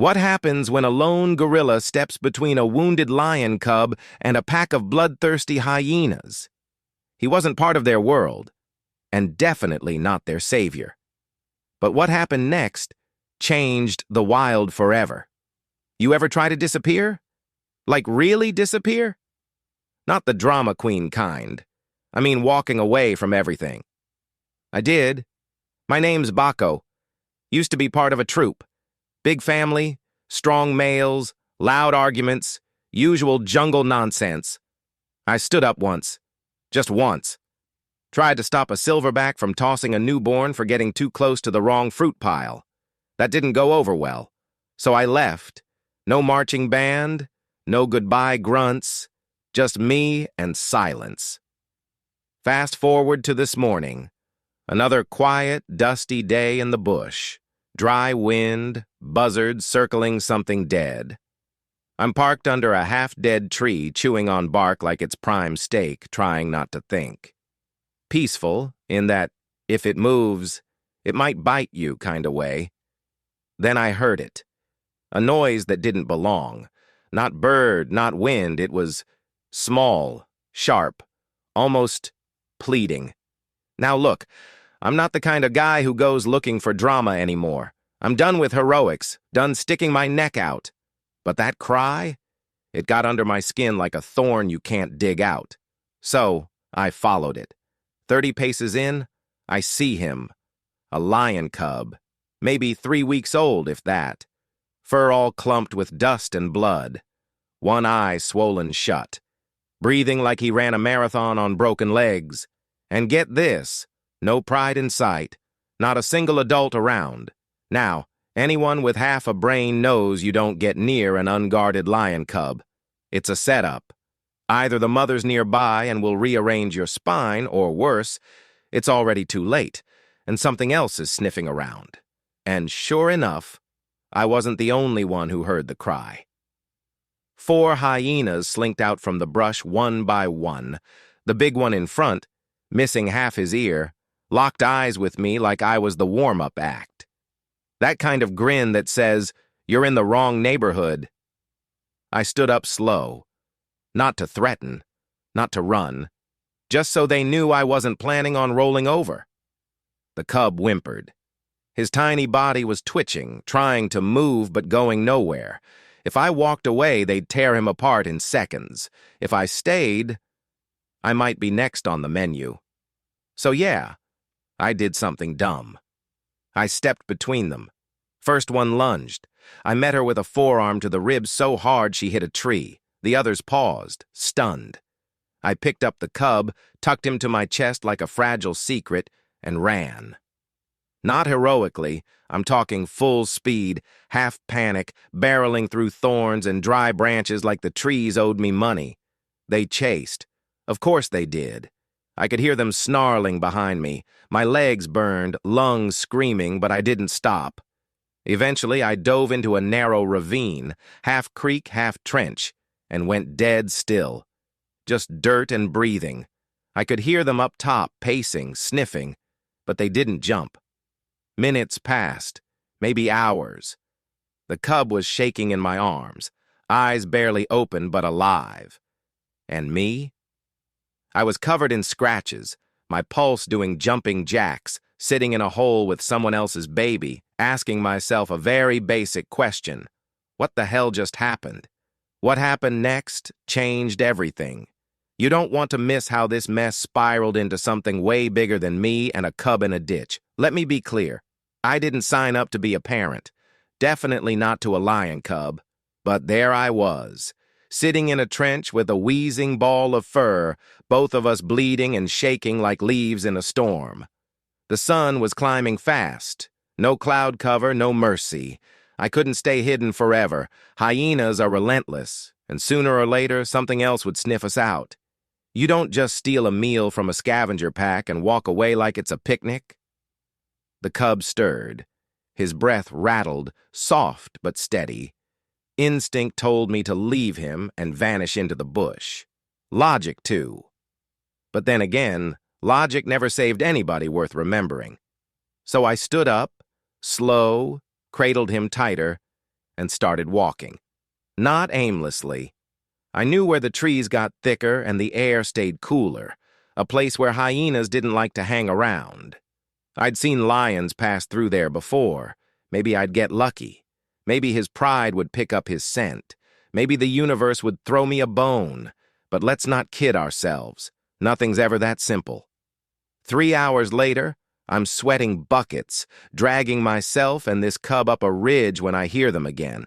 What happens when a lone gorilla steps between a wounded lion cub and a pack of bloodthirsty hyenas? He wasn't part of their world, and definitely not their savior. But what happened next changed the wild forever. You ever try to disappear? Like really disappear? Not the drama queen kind. I mean walking away from everything. I did. My name's Baco. Used to be part of a troupe. Big family, strong males, loud arguments, usual jungle nonsense. I stood up once. Just once. Tried to stop a silverback from tossing a newborn for getting too close to the wrong fruit pile. That didn't go over well. So I left. No marching band, no goodbye grunts, just me and silence. Fast forward to this morning. Another quiet, dusty day in the bush. Dry wind, buzzards circling something dead. I'm parked under a half-dead tree, chewing on bark like it's prime steak, trying not to think. Peaceful, in that, if it moves, it might bite you kind of way. Then I heard it. A noise that didn't belong. Not bird, not wind, it was small, sharp, almost pleading. Now look, I'm not the kind of guy who goes looking for drama anymore. I'm done with heroics, done sticking my neck out. But that cry, it got under my skin like a thorn you can't dig out. So I followed it. 30 paces in, I see him. A lion cub, maybe 3 weeks old if that. Fur all clumped with dust and blood. One eye swollen shut. Breathing like he ran a marathon on broken legs. And get this, no pride in sight, not a single adult around. Now, anyone with half a brain knows you don't get near an unguarded lion cub. It's a setup. Either the mother's nearby and will rearrange your spine, or worse, it's already too late, and something else is sniffing around. And sure enough, I wasn't the only one who heard the cry. 4 hyenas slinked out from the brush one by one. The big one in front, missing half his ear, locked eyes with me like I was the warm-up act. That kind of grin that says, "You're in the wrong neighborhood." I stood up slow. Not to threaten, not to run, just so they knew I wasn't planning on rolling over. The cub whimpered. His tiny body was twitching, trying to move but going nowhere. If I walked away, they'd tear him apart in seconds. If I stayed, I might be next on the menu. So yeah, I did something dumb. I stepped between them. First one lunged. I met her with a forearm to the ribs so hard she hit a tree. The others paused, stunned. I picked up the cub, tucked him to my chest like a fragile secret, and ran. Not heroically, I'm talking full speed, half panic, barreling through thorns and dry branches like the trees owed me money. They chased. Of course they did. I could hear them snarling behind me. My legs burned, lungs screaming, but I didn't stop. Eventually, I dove into a narrow ravine, half creek, half trench, and went dead still. Just dirt and breathing. I could hear them up top, pacing, sniffing, but they didn't jump. Minutes passed, maybe hours. The cub was shaking in my arms, eyes barely open but alive. And me? I was covered in scratches, my pulse doing jumping jacks, sitting in a hole with someone else's baby, asking myself a very basic question. What the hell just happened? What happened next changed everything. You don't want to miss how this mess spiraled into something way bigger than me and a cub in a ditch. Let me be clear. I didn't sign up to be a parent. Definitely not to a lion cub. But there I was, sitting in a trench with a wheezing ball of fur, both of us bleeding and shaking like leaves in a storm. The sun was climbing fast. No cloud cover, no mercy. I couldn't stay hidden forever. Hyenas are relentless, and sooner or later something else would sniff us out. You don't just steal a meal from a scavenger pack and walk away like it's a picnic. The cub stirred. His breath rattled, soft but steady. Instinct told me to leave him and vanish into the bush. Logic, too. But then again, logic never saved anybody worth remembering. So I stood up, slow, cradled him tighter, and started walking. Not aimlessly. I knew where the trees got thicker and the air stayed cooler, a place where hyenas didn't like to hang around. I'd seen lions pass through there before. Maybe I'd get lucky. Maybe his pride would pick up his scent. Maybe the universe would throw me a bone. But let's not kid ourselves. Nothing's ever that simple. 3 hours later, I'm sweating buckets, dragging myself and this cub up a ridge when I hear them again.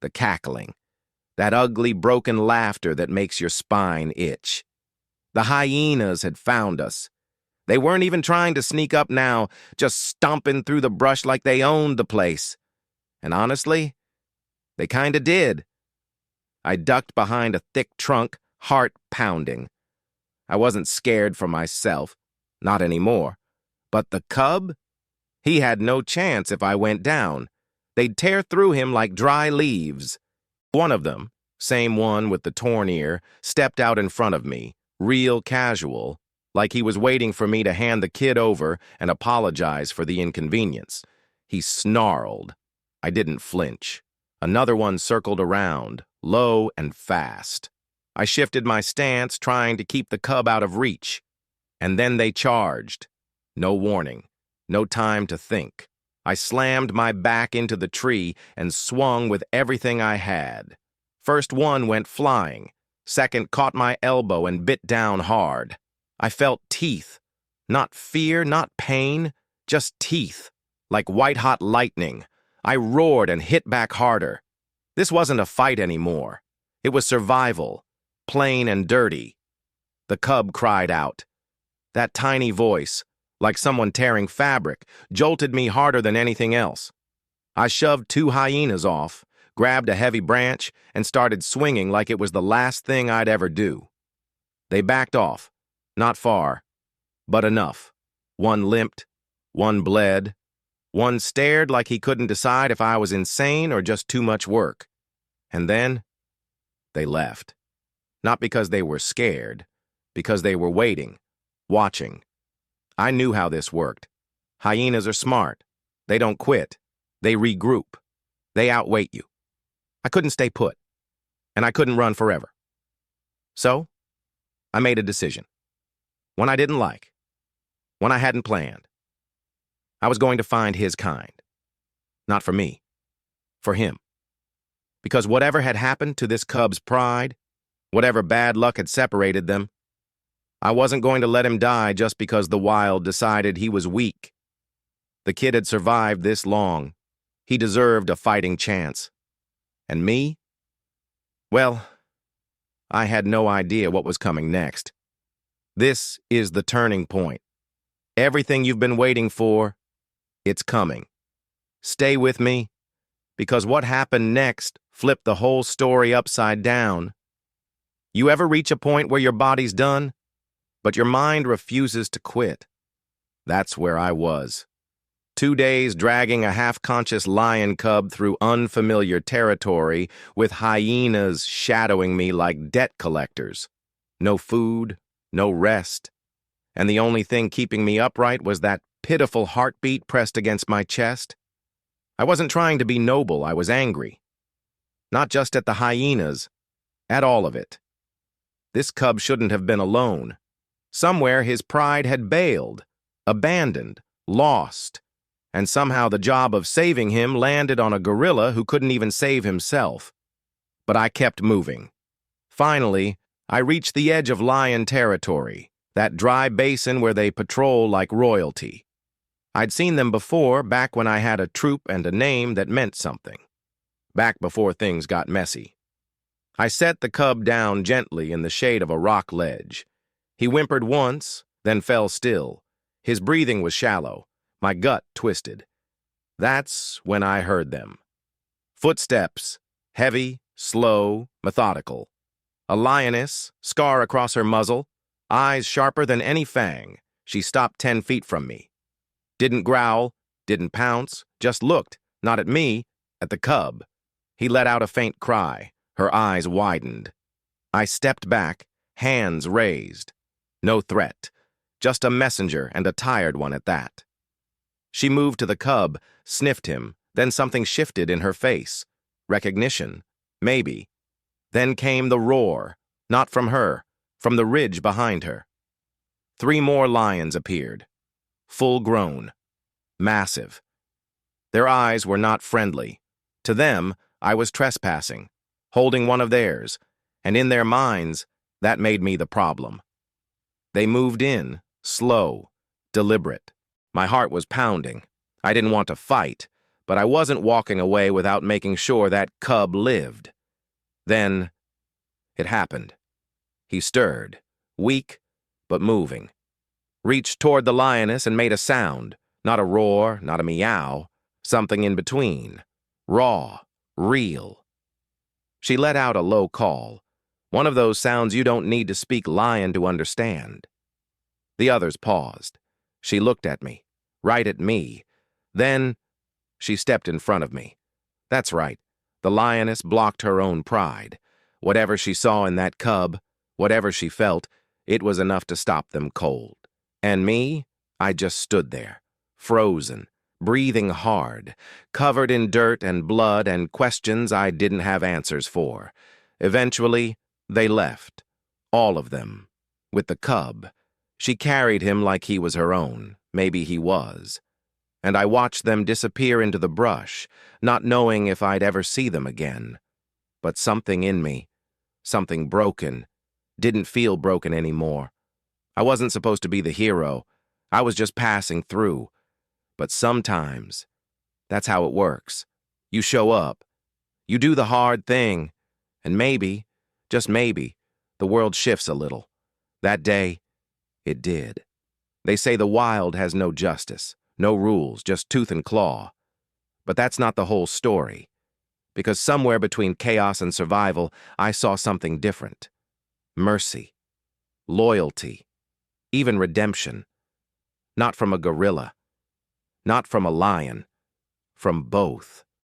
The cackling. That ugly, broken laughter that makes your spine itch. The hyenas had found us. They weren't even trying to sneak up now, just stomping through the brush like they owned the place. And honestly, they kinda did. I ducked behind a thick trunk, heart pounding. I wasn't scared for myself, not anymore. But the cub? He had no chance if I went down. They'd tear through him like dry leaves. One of them, same one with the torn ear, stepped out in front of me, real casual, like he was waiting for me to hand the kid over and apologize for the inconvenience. He snarled. I didn't flinch. Another one circled around, low and fast. I shifted my stance, trying to keep the cub out of reach. And then they charged. No warning. No time to think. I slammed my back into the tree and swung with everything I had. First one went flying. Second caught my elbow and bit down hard. I felt teeth. Not fear, not pain, just teeth. Like white-hot lightning. I roared and hit back harder. This wasn't a fight anymore. It was survival. Plain and dirty. The cub cried out. That tiny voice, like someone tearing fabric, jolted me harder than anything else. I shoved 2 hyenas off, grabbed a heavy branch, and started swinging like it was the last thing I'd ever do. They backed off. Not far, but enough. One limped, one bled, one stared like he couldn't decide if I was insane or just too much work. And then, they left. Not because they were scared, because they were waiting, watching. I knew how this worked. Hyenas are smart. They don't quit. They regroup. They outweight you. I couldn't stay put, and I couldn't run forever. So, I made a decision. One I didn't like. One I hadn't planned. I was going to find his kind. Not for me. For him. Because whatever had happened to this cub's pride, whatever bad luck had separated them, I wasn't going to let him die just because the wild decided he was weak. The kid had survived this long. He deserved a fighting chance. And me? Well, I had no idea what was coming next. This is the turning point. Everything you've been waiting for, it's coming. Stay with me, because what happened next flipped the whole story upside down. You ever reach a point where your body's done, but your mind refuses to quit? That's where I was. 2 days dragging a half-conscious lion cub through unfamiliar territory with hyenas shadowing me like debt collectors. No food, no rest. And the only thing keeping me upright was that pitiful heartbeat pressed against my chest. I wasn't trying to be noble, I was angry. Not just at the hyenas, at all of it. This cub shouldn't have been alone. Somewhere his pride had bailed, abandoned, lost, and somehow the job of saving him landed on a gorilla who couldn't even save himself. But I kept moving. Finally, I reached the edge of lion territory, that dry basin where they patrol like royalty. I'd seen them before, back when I had a troop and a name that meant something. Back before things got messy. I set the cub down gently in the shade of a rock ledge. He whimpered once, then fell still. His breathing was shallow, my gut twisted. That's when I heard them. Footsteps, heavy, slow, methodical. A lioness, scar across her muzzle, eyes sharper than any fang. She stopped 10 feet from me. Didn't growl, didn't pounce, just looked, not at me, at the cub. He let out a faint cry. Her eyes widened. I stepped back, hands raised. No threat, just a messenger and a tired one at that. She moved to the cub, sniffed him, then something shifted in her face. Recognition? Maybe. Then came the roar, not from her, from the ridge behind her. 3 more lions appeared, full-grown, massive. Their eyes were not friendly. To them, I was trespassing, holding one of theirs, and in their minds, that made me the problem. They moved in, slow, deliberate. My heart was pounding. I didn't want to fight, but I wasn't walking away without making sure that cub lived. Then, it happened. He stirred, weak, but moving. Reached toward the lioness and made a sound, not a roar, not a meow, something in between, raw, real. She let out a low call, one of those sounds you don't need to speak lion to understand. The others paused. She looked at me, right at me. Then, she stepped in front of me. That's right, the lioness blocked her own pride. Whatever she saw in that cub, whatever she felt, it was enough to stop them cold. And me, I just stood there, frozen, breathing hard, covered in dirt and blood and questions I didn't have answers for. Eventually, they left, all of them, with the cub. She carried him like he was her own, maybe he was. And I watched them disappear into the brush, not knowing if I'd ever see them again. But something in me, something broken, didn't feel broken anymore. I wasn't supposed to be the hero. I was just passing through. But sometimes, that's how it works. You show up. You do the hard thing. And maybe, just maybe, the world shifts a little. That day, it did. They say the wild has no justice, no rules, just tooth and claw. But that's not the whole story. Because somewhere between chaos and survival, I saw something different. Mercy. Loyalty. Even redemption. Not from a gorilla. Not from a lion. From both.